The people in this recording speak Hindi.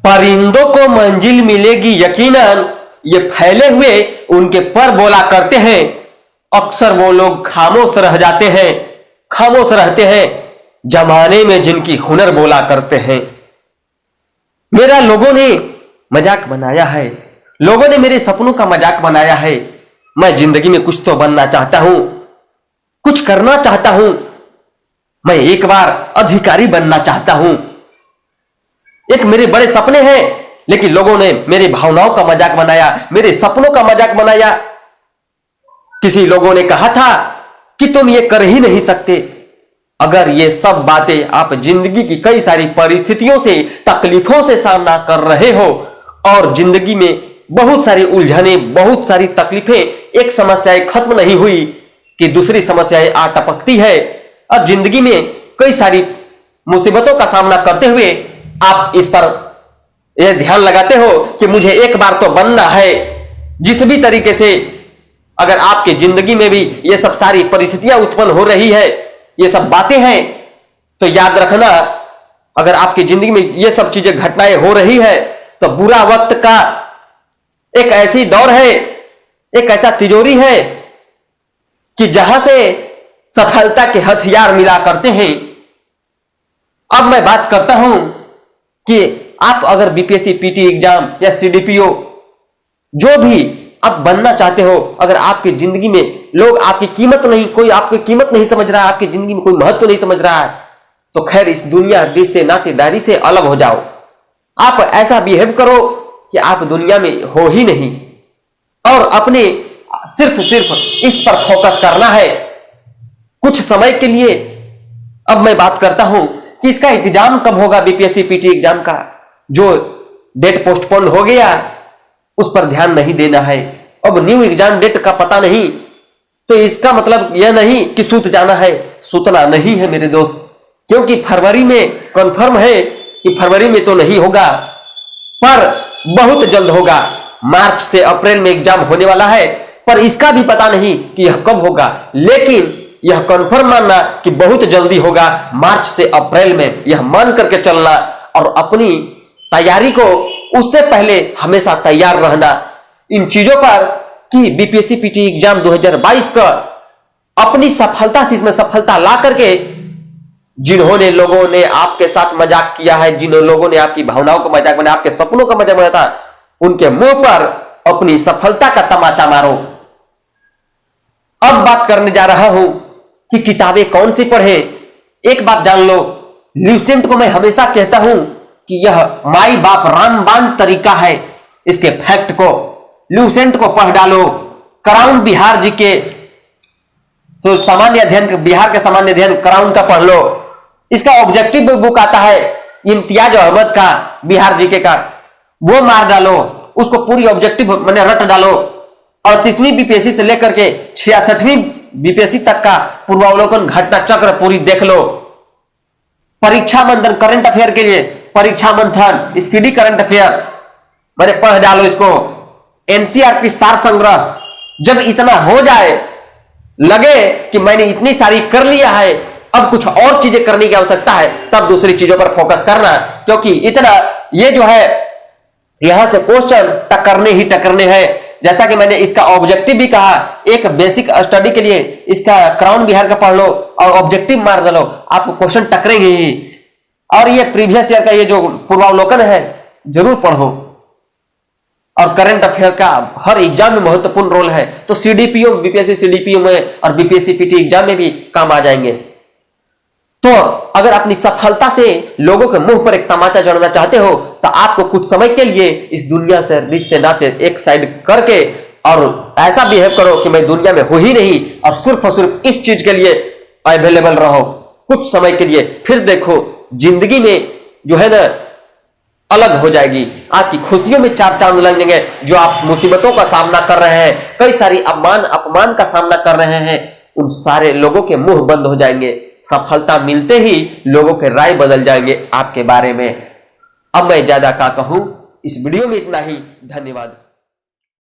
परिंदों को मंजिल मिलेगी यकीनन, ये फैले हुए उनके पर बोला करते हैं। अक्सर वो लोग खामोश रह जाते हैं, खामोश रहते हैं जमाने में जिनकी हुनर बोला करते हैं। मेरा लोगों ने मजाक बनाया है, लोगों ने मेरे सपनों का मजाक बनाया है। मैं जिंदगी में कुछ तो बनना चाहता हूं, कुछ करना चाहता हूं। मैं एक बार अधिकारी बनना चाहता हूं। एक मेरे बड़े सपने हैं, लेकिन लोगों ने मेरी भावनाओं का मजाक बनाया, मेरे सपनों का मजाक बनाया। किसी लोगों ने कहा था कि तुम ये कर ही नहीं सकते। अगर ये सब बातें आप जिंदगी की कई सारी परिस्थितियों से, तकलीफों से सामना कर रहे हो और जिंदगी में बहुत सारी उलझने, बहुत सारी तकलीफें, एक समस्याएं खत्म नहीं हुई कि दूसरी समस्याएं आ टपकती है और जिंदगी में कई सारी मुसीबतों का सामना करते हुए आप इस पर यह ध्यान लगाते हो कि मुझे एक बार तो बनना है। जिस भी तरीके से अगर आपकी जिंदगी में भी ये सब सारी परिस्थितियां उत्पन्न हो रही है, ये सब बातें हैं, तो याद रखना, अगर आपकी जिंदगी में ये सब चीजें, घटनाएं हो रही है तो बुरा वक्त का एक ऐसी दौर है, एक ऐसा तिजोरी है कि जहां से सफलता के हथियार मिला करते हैं। अब मैं बात करता हूं कि आप अगर बीपीएससी पीटी एग्जाम या सीडीपीओ जो भी आप बनना चाहते हो, अगर आपकी जिंदगी में लोग आपकी कीमत नहीं, कोई आपकी कीमत नहीं समझ रहा है, आपकी जिंदगी में कोई महत्व नहीं समझ रहा है, तो खैर इस दुनिया, रिश्ते, नातेदारी से अलग हो जाओ। आप ऐसा बिहेव करो कि आप दुनिया में हो ही नहीं और अपने सिर्फ इस पर फोकस करना है कुछ समय के लिए। अब मैं बात करता हूं कि इसका एग्जाम कब होगा, बीपीएससी पीटी एग्जाम का जो डेट पोस्टपोन हो गया उस पर ध्यान नहीं देना है। अब न्यू एग्जाम डेट का पता नहीं, तो इसका मतलब यह नहीं कि सूत जाना है, सूतना नहीं है मेरे दोस्त, क्योंकि फरवरी में कंफर्म है कि फरवरी में तो नहीं होगा, पर बहुत जल्द होगा। मार्च से अप्रैल में एग्जाम होने वाला है, पर इसका भी पता नहीं कि यह कब होगा, लेकिन यह कंफर्म मानना कि बहुत जल्दी होगा, मार्च से अप्रैल में, यह मान करके चलना और अपनी तैयारी को उससे पहले हमेशा तैयार रहना इन चीजों पर कि बीपीएससी पीटी एग्जाम 2022 का अपनी सफलता से, इसमें सफलता ला करके, जिन्होंने लोगों ने आपके साथ मजाक किया है, जिन लोगों ने आपकी भावनाओं का मजाक बनाया, आपके सपनों का मजाक बनाया था, उनके मुंह पर अपनी सफलता का तमाचा मारो। अब बात करने जा रहा हूं कि किताबें कौन सी पढ़े। एक बात जान लो, ल्यूसेंट को मैं हमेशा कहता हूं कि यह माई बाप रामबाण तरीका है। इसके फैक्ट को, ल्यूसेंट को पढ़ डालो। क्राउन बिहार जी के सामान्य अध्ययन, बिहार के सामान्य अध्ययन क्राउन का पढ़ लो। इसका ऑब्जेक्टिव बुक आता है इम्तियाज अहमद का, बिहार जीके का, वो मार डालो। उसको पूरी ऑब्जेक्टिव मैंने रट डालो। 38वीं बीपीएससी से लेकर के 66वीं बीपीएससी तक का पूर्वावलोकन घटना चक्र पूरी देख लो। परीक्षा मंथन, करंट अफेयर के लिए परीक्षा मंथन, स्पीडी करंट अफेयर मैंने पढ़ डालो इसको। एनसीईआरटी सार संग्रह, जब इतना हो जाए, लगे कि मैंने इतनी सारी कर लिया है, अब कुछ और चीजें करने की आवश्यकता है, तब दूसरी चीजों पर फोकस करना, क्योंकि इतना ये जो है यहां से क्वेश्चन टकरने ही टकरने हैं। जैसा कि मैंने इसका ऑब्जेक्टिव भी कहा, एक बेसिक स्टडी के लिए इसका क्राउन बिहार का पढ़ लो और ऑब्जेक्टिव मार डालो, आपको क्वेश्चन टकरेंगे ही। और ये प्रीवियस ईयर का ये जो पूर्वावलोकन है जरूर पढ़ो। और करंट अफेयर का हर एग्जाम में महत्वपूर्ण रोल है, तो सीडीपीओ, बीपीएससी सीडीपीओ में और बीपीएससी पीटी एग्जाम में भी काम आ जाएंगे। तो अगर अपनी सफलता से लोगों के मुंह पर एक तमाचा जड़ना चाहते हो, तो आपको कुछ समय के लिए इस दुनिया से रिश्ते नाते एक साइड करके और ऐसा बिहेव करो कि मैं दुनिया में हूं ही नहीं, और सिर्फ इस चीज के लिए अवेलेबल रहो कुछ समय के लिए। फिर देखो जिंदगी में जो है ना अलग हो जाएगी, आपकी खुशियों में चार चांद लगेंगे। जो आप मुसीबतों का सामना कर रहे हैं, कई सारी अपमान का सामना कर रहे हैं, उन सारे लोगों के मुंह बंद हो जाएंगे। सफलता मिलते ही लोगों के राय बदल जाएंगे आपके बारे में। अब मैं ज्यादा क्या कहूं, इस वीडियो में इतना ही। धन्यवाद।